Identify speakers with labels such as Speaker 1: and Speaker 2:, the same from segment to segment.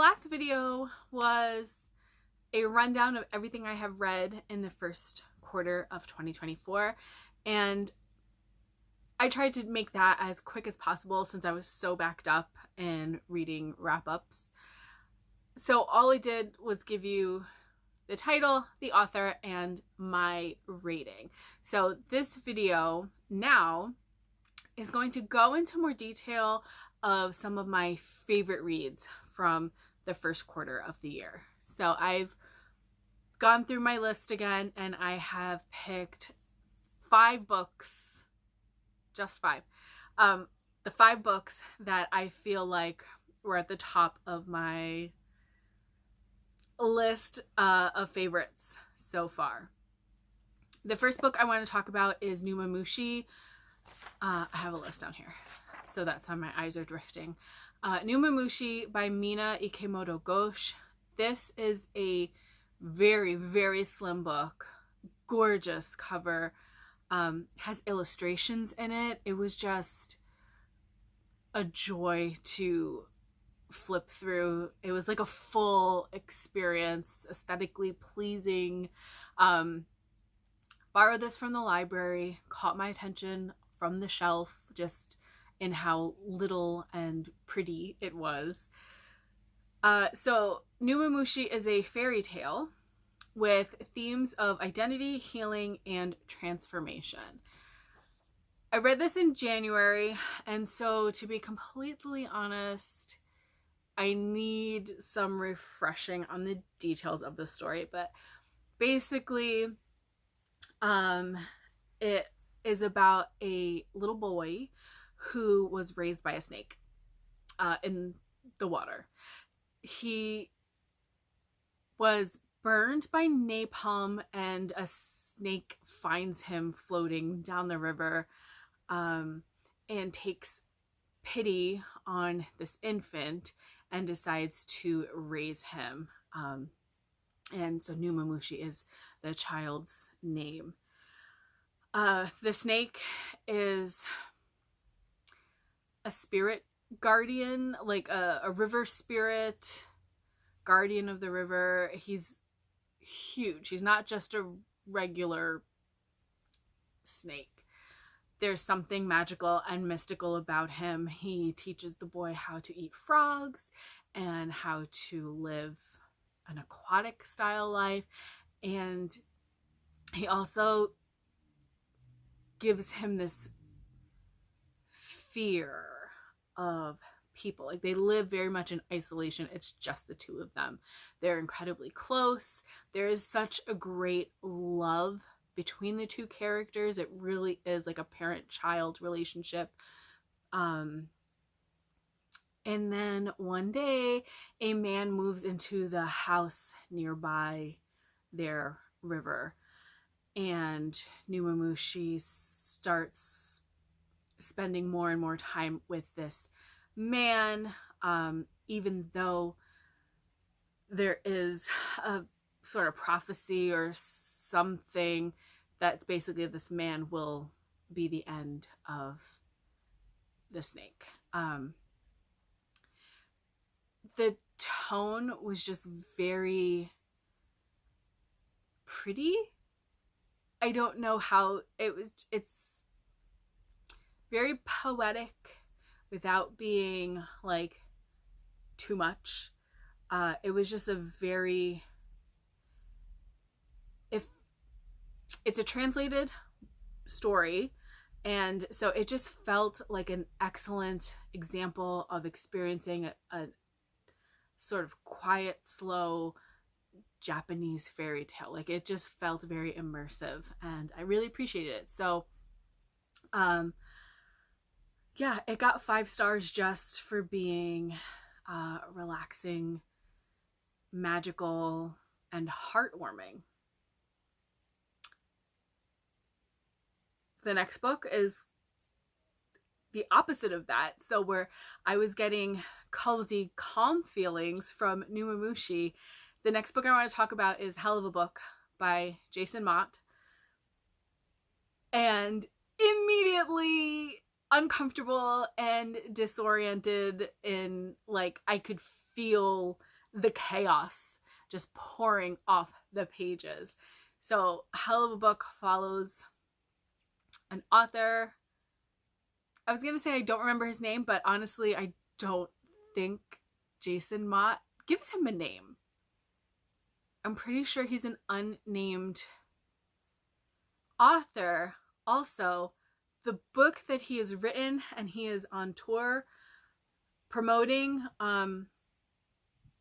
Speaker 1: last video was a rundown of everything I have read in the first quarter of 2024, and I tried to make that as quick as possible since I was so backed up in reading wrap-ups. So all I did was give you the title, the author, and my rating. So this video now is going to go into more detail of some of my favorite reads from the first quarter of the year. So I've gone through my list again, and I have picked 5 books, just 5. The 5 books that I feel like were at the top of my list of favorites so far. The first book I want to talk about is Numamushi. I have a list down here, so that's how my eyes are drifting. Numamushi by Mina Ikemoto Ghosh. This is a very, very slim book. Gorgeous cover. Has illustrations in it. It was just a joy to flip through. It was like a full experience, aesthetically pleasing. Borrowed this from the library, caught my attention from the shelf just in how little and pretty it was. So Numamushi is a fairy tale with themes of identity, healing, and transformation. I read this in January, and so to be completely honest, I need some refreshing on the details of the story, but basically it is about a little boy who was raised by a snake in the water. He was burned by napalm, and a snake finds him floating down the river and takes pity on this infant and decides to raise him. And so Numamushi is the child's name. The snake is a spirit guardian, like a river spirit, guardian of the river. He's huge. He's not just a regular snake. There's something magical and mystical about him. He teaches the boy how to eat frogs and how to live an aquatic style life, and he also gives him this fear of people. Like, they live very much in isolation. It's just the two of them. They're incredibly close. There is such a great love between the two characters. It really is like a parent-child relationship. And then one day, a man moves into the house nearby their river, and Numamushi starts spending more and more time with this man, even though there is a sort of prophecy or something that basically this man will be the end of the snake. The tone was just very pretty. I don't know how it's very poetic without being like too much. It was just a very, if it's a translated story, and so it just felt like an excellent example of experiencing a sort of quiet, slow Japanese fairy tale. Like, it just felt very immersive, and I really appreciated it. So yeah, it got 5 stars just for being relaxing, magical, and heartwarming. The next book is the opposite of that. So where I was getting cozy, calm feelings from Numamushi, the next book I want to talk about is Hell of a Book by Jason Mott. And immediately uncomfortable and disoriented, in like, I could feel the chaos just pouring off the pages. So Hell of a Book follows an author. I was going to say I don't remember his name, but honestly, I don't think Jason Mott gives him a name. I'm pretty sure he's an unnamed author. Also, the book that he has written and he is on tour promoting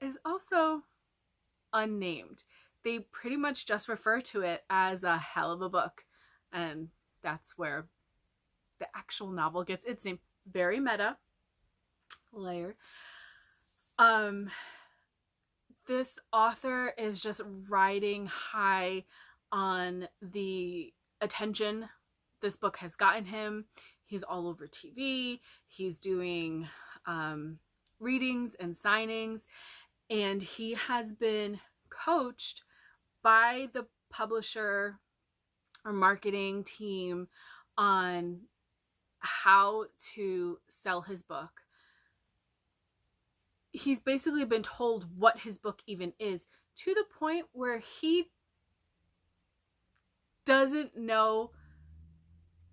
Speaker 1: is also unnamed. They pretty much just refer to it as a hell of a book, and that's where the actual novel gets its name. Very meta, layered. This author is just riding high on the attention this book has gotten him. He's all over TV. He's doing readings and signings, and he has been coached by the publisher or marketing team on how to sell his book. He's basically been told what his book even is, to the point where he doesn't know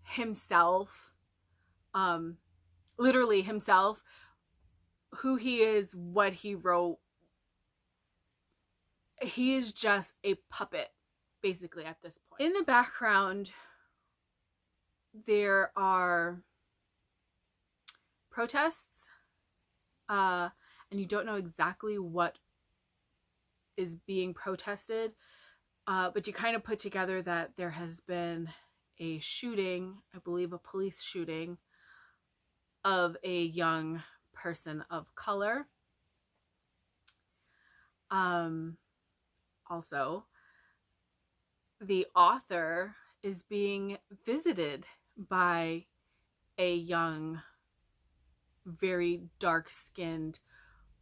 Speaker 1: himself, literally himself, who he is, what he wrote. He is just a puppet, basically, at this point. In the background, there are protests, and you don't know exactly what is being protested, but you kind of put together that there has been a shooting, I believe a police shooting, of a young person of color. Also, the author is being visited by a young, very dark-skinned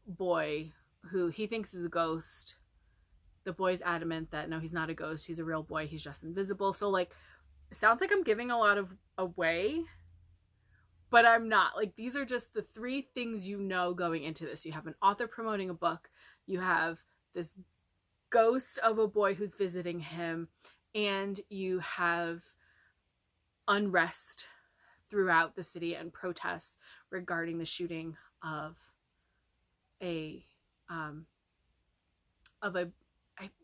Speaker 1: boy who he thinks is a ghost. The boy's adamant that no, he's not a ghost, he's a real boy, he's just invisible. So like, it sounds like I'm giving a lot of away, but I'm not. Like, these are just the 3 things you know going into this. You have an author promoting a book, you have this ghost of a boy who's visiting him, and you have unrest throughout the city and protests regarding the shooting of I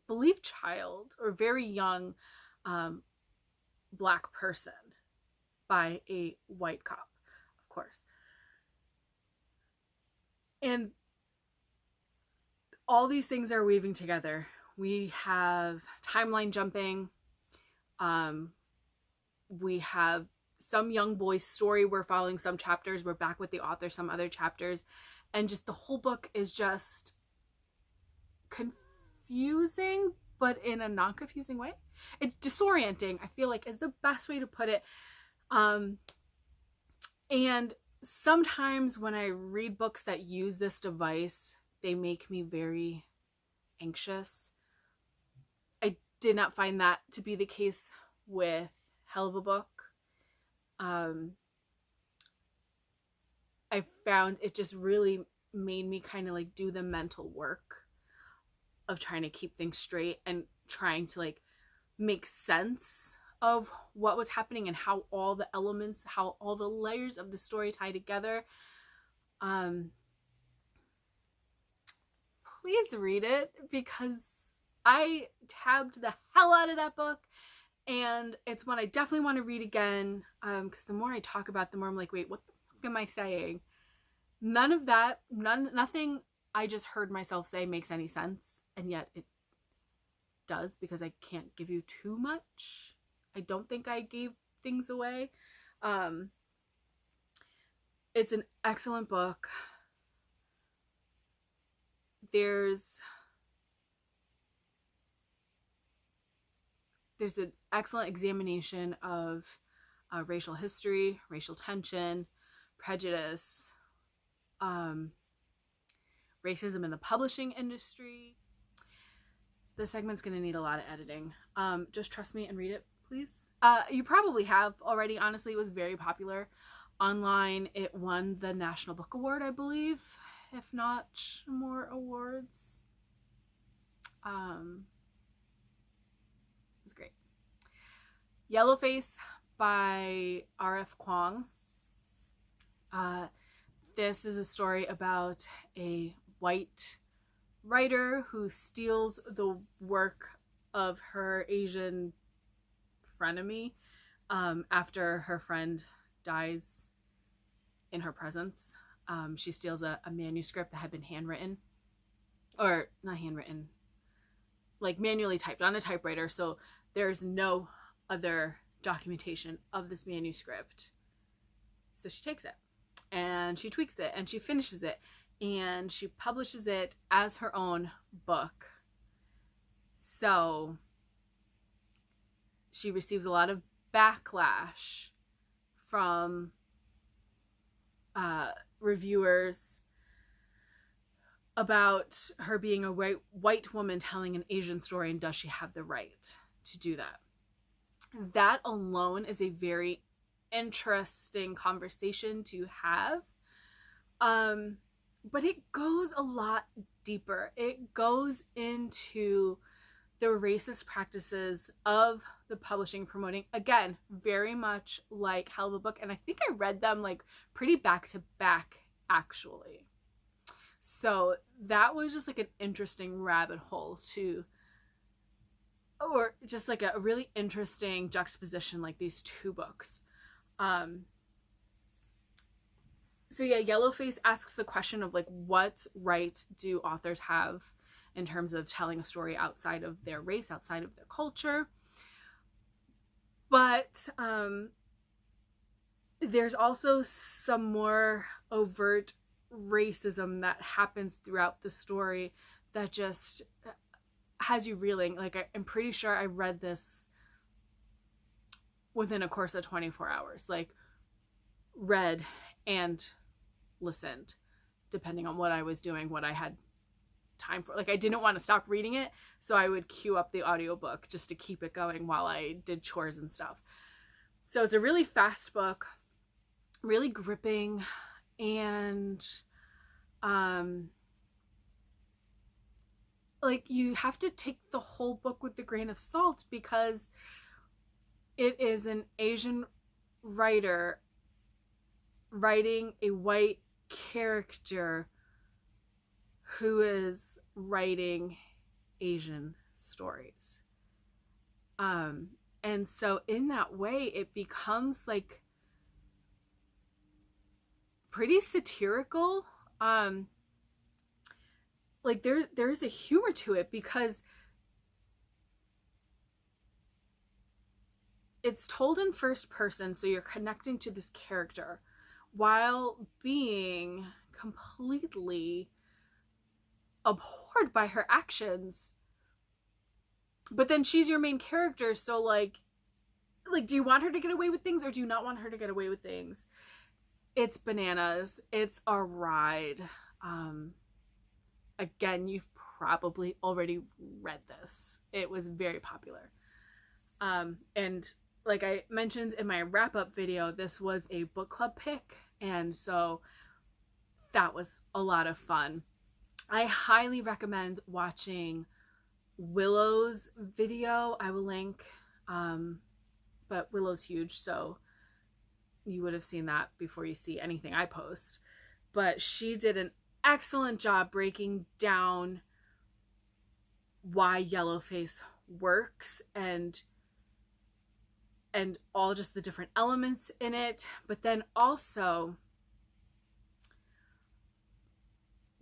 Speaker 1: believe child or very young black person by a white cop, of course. And all these things are weaving together. We have timeline jumping. We have some young boy's story. We're following some chapters. We're back with the author, some other chapters. And just the whole book is just confusing, but in a non-confusing way. It's disorienting, I feel like, is the best way to put it. And sometimes when I read books that use this device, they make me very anxious. I did not find that to be the case with Hell of a Book. I found it just really made me kind of like do the mental work of trying to keep things straight and trying to like make sense of what was happening and how all the elements, how all the layers of the story tie together. Please read it, because I tabbed the hell out of that book, and it's one I definitely want to read again, because the more I talk about it, the more I'm like, wait, what the fuck am I saying? Nothing I just heard myself say makes any sense, and yet it does, because I can't give you too much. I don't think I gave things away. It's an excellent book. There's an excellent examination of racial history, racial tension, prejudice, racism in the publishing industry. This segment's going to need a lot of editing. Just trust me and read it, please. You probably have already. Honestly, it was very popular online. It won the National Book Award, I believe, if not more awards. It's great. Yellowface by R.F. Kuang. This is a story about a white writer who steals the work of her Asian frenemy after her friend dies in her presence. She steals a manuscript that had been handwritten, or not handwritten, like manually typed on a typewriter, so there's no other documentation of this manuscript. So she takes it and she tweaks it and she finishes it and she publishes it as her own book. So she receives a lot of backlash from reviewers about her being a white woman telling an Asian story, and does she have the right to do that? That alone is a very interesting conversation to have. But it goes a lot deeper. It goes into the racist practices of the publishing promoting, again, very much like Hell of a Book, and I think I read them like pretty back to back actually. So that was just like an interesting rabbit hole to, or just like a really interesting juxtaposition, like these two books. So yeah, Yellowface asks the question of like, what right do authors have in terms of telling a story outside of their race, outside of their culture? But there's also some more overt racism that happens throughout the story that just has you reeling. Like, I'm pretty sure I read this within a course of 24 hours. Like, read and listened, depending on what I was doing, what I had time for. Like, I didn't want to stop reading it, so I would queue up the audiobook just to keep it going while I did chores and stuff. So it's a really fast book, really gripping, and like, you have to take the whole book with a grain of salt because it is an Asian writer writing a white character who is writing Asian stories. And so in that way, it becomes like pretty satirical. Like there's a humor to it because it's told in first person, so you're connecting to this character while being completely abhorred by her actions. But then she's your main character, so like do you want her to get away with things or do you not want her to get away with things? It's bananas. It's a ride. Again, you've probably already read this. It was very popular. And like I mentioned in my wrap-up video, this was a book club pick, and so that was a lot of fun. I highly recommend watching Willow's video. I will link, but Willow's huge, so you would have seen that before you see anything I post. But she did an excellent job breaking down why Yellowface works and all just the different elements in it. But then also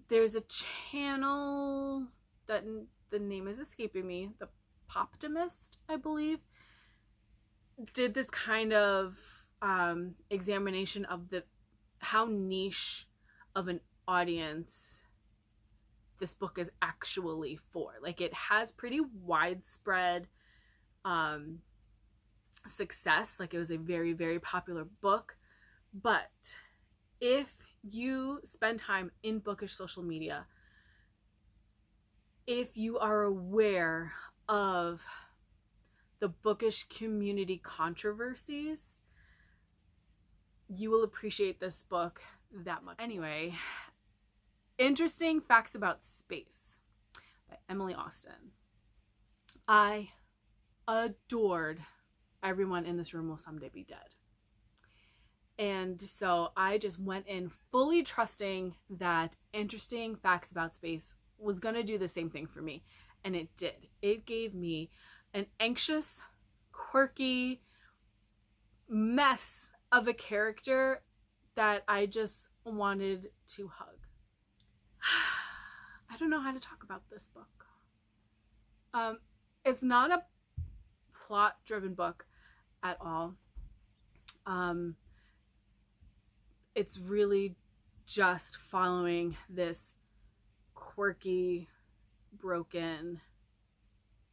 Speaker 1: there's a channel that the name is escaping me, the Poptimist, I believe, did this kind of examination of how niche of an audience this book is actually for. Like, it has pretty widespread success. Like, it was a very, very popular book. But if you spend time in bookish social media, if you are aware of the bookish community controversies, you will appreciate this book that much. Anyway, interesting facts about space by Emily Austin. I adored Everyone in This Room Will Someday Be Dead. And so I just went in fully trusting that Interesting Facts About Space was going to do the same thing for me. And it did. It gave me an anxious, quirky mess of a character that I just wanted to hug. I don't know how to talk about this book. It's not a plot-driven book at all. It's really just following this quirky, broken,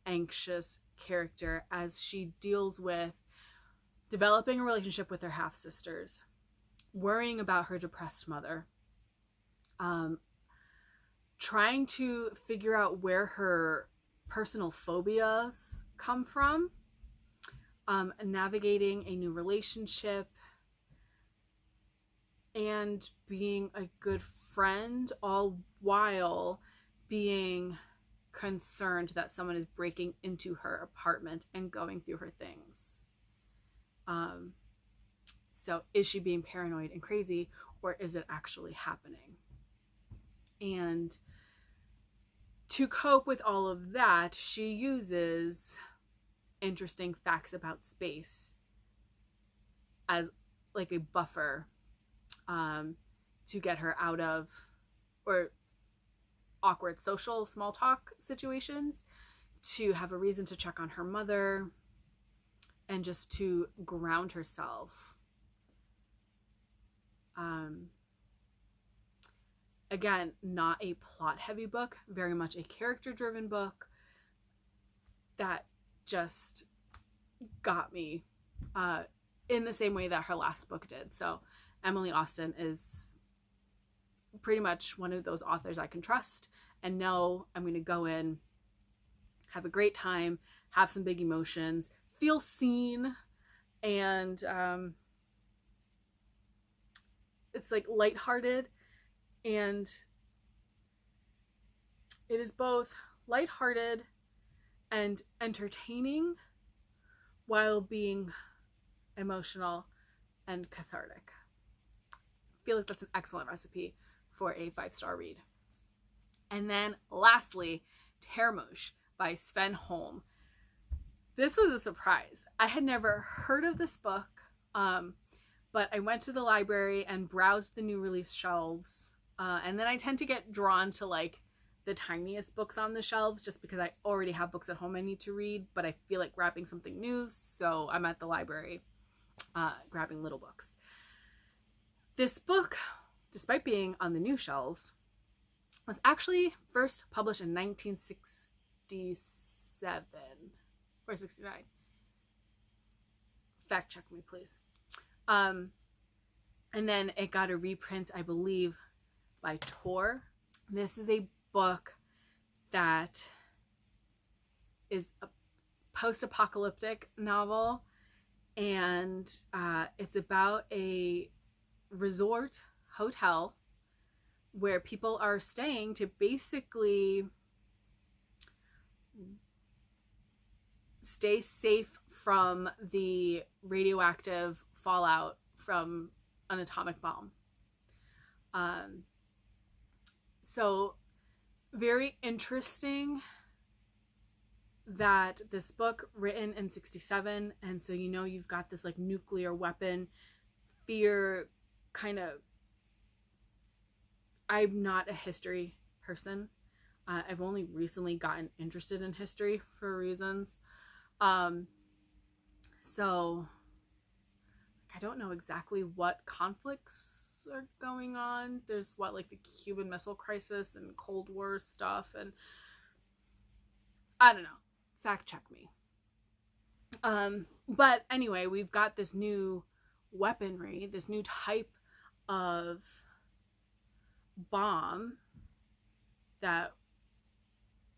Speaker 1: anxious character as she deals with developing a relationship with her half-sisters, worrying about her depressed mother, trying to figure out where her personal phobias come from, navigating a new relationship, and being a good friend, all while being concerned that someone is breaking into her apartment and going through her things. So is she being paranoid and crazy, or is it actually happening? And to cope with all of that, she uses Interesting Facts About Space as like a buffer to get her out of or awkward social small talk situations, to have a reason to check on her mother, and just to ground herself. Again, not a plot-heavy book, very much a character-driven book that just got me in the same way that her last book did. So Emily Austin is pretty much one of those authors I can trust and know I'm going to go in, have a great time, have some big emotions, feel seen, and it's like lighthearted, and it is both lighthearted and entertaining while being emotional and cathartic. I feel like that's an excellent recipe for a 5-star read. And then lastly, Termos by Sven Holm. This was a surprise. I had never heard of this book, but I went to the library and browsed the new release shelves. And then I tend to get drawn to like the tiniest books on the shelves just because I already have books at home I need to read, but I feel like grabbing something new. So I'm at the library grabbing little books. This book, despite being on the new shelves, was actually first published in 1967 or 69. Fact check me, please. And then it got a reprint, I believe, by Tor. This is a book that is a post-apocalyptic novel, and it's about a resort hotel where people are staying to basically stay safe from the radioactive fallout from an atomic bomb. So very interesting that this book written in 67, and so you've got this like nuclear weapon fear kind of. I'm not a history person. I've only recently gotten interested in history for reasons. So I don't know exactly what conflicts are going on. There's like the Cuban Missile Crisis and Cold War stuff, and I don't know. Fact check me. But anyway, we've got this new weaponry, this new type of bomb that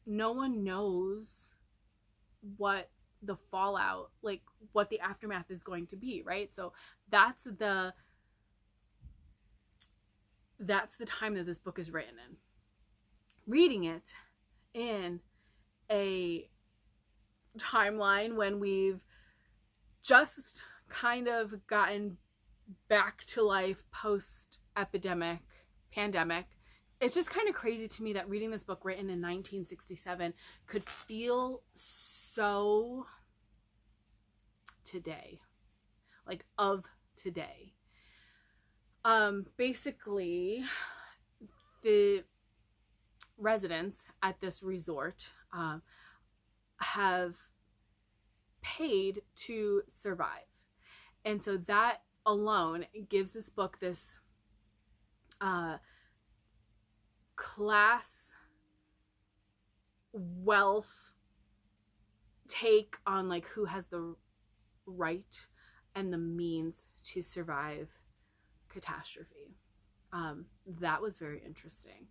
Speaker 1: no one knows what the fallout, like what the aftermath is going to be, right? So that's the time that this book is written in. Reading it, in a timeline when we've just kind of gotten back to life pandemic. It's just kind of crazy to me that reading this book written in 1967 could feel so today, like of today. Basically, the residents at this resort have paid to survive. And so that alone gives this book this class wealth take on like who has the right and the means to survive catastrophe. That was very interesting.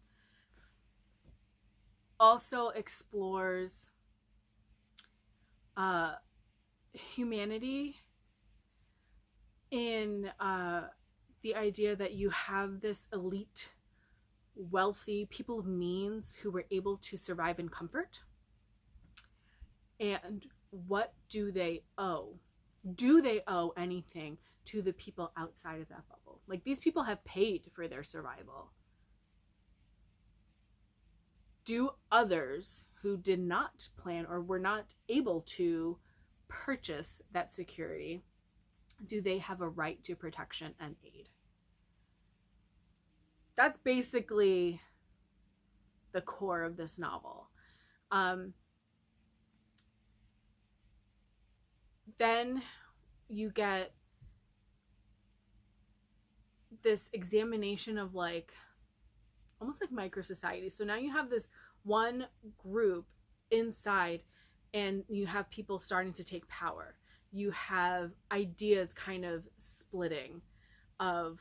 Speaker 1: Also explores humanity in the idea that you have this elite, wealthy people of means who were able to survive in comfort. And what do they owe? Do they owe anything to the people outside of that bubble? Like, these people have paid for their survival. Do others who did not plan or were not able to purchase that security, do they have a right to protection and aid? That's basically the core of this novel. Then you get this examination of like almost like micro society. So now you have this one group inside and you have people starting to take power. You have ideas kind of splitting of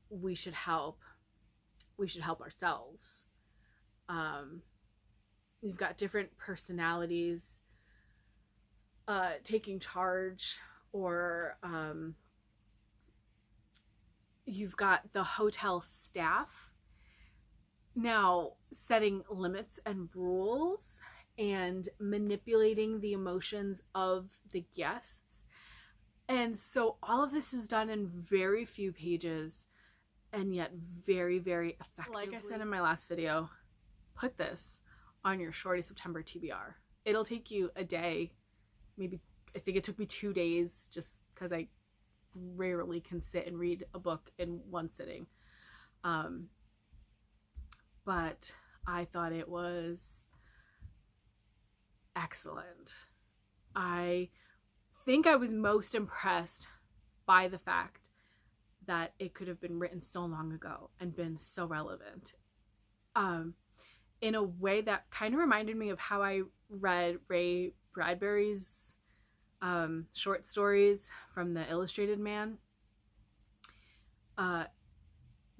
Speaker 1: we should help ourselves. You've got different personalities taking charge, or you've got the hotel staff now setting limits and rules and manipulating the emotions of the guests. And so all of this is done in very few pages and yet very, very effectively. Like I said in my last video, put this on your Shorty September TBR. It'll take you a day, maybe. I think it took me 2 days just because I rarely can sit and read a book in one sitting. But I thought it was excellent. I think I was most impressed by the fact that it could have been written so long ago and been so relevant. In a way that kind of reminded me of how I read Ray Bradbury's short stories from the Illustrated Man.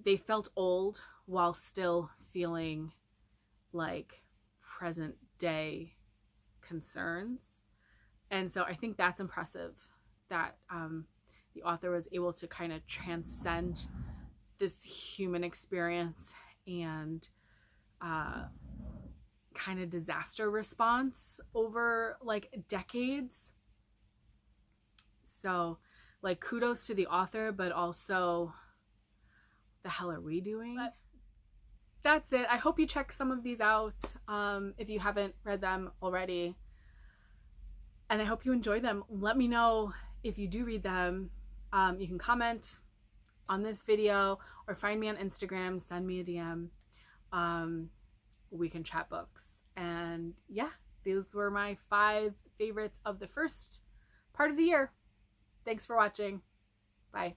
Speaker 1: They felt old while still feeling like present day concerns. And so I think that's impressive that the author was able to kind of transcend this human experience and kind of disaster response over like decades. So like kudos to the author, but also the hell are we doing? But that's it. I hope you check some of these out if you haven't read them already. And I hope you enjoy them. Let me know if you do read them. You can comment on this video or find me on Instagram, send me a DM. We can chat books. And yeah, these were my 5 favorites of the first part of the year. Thanks for watching. Bye.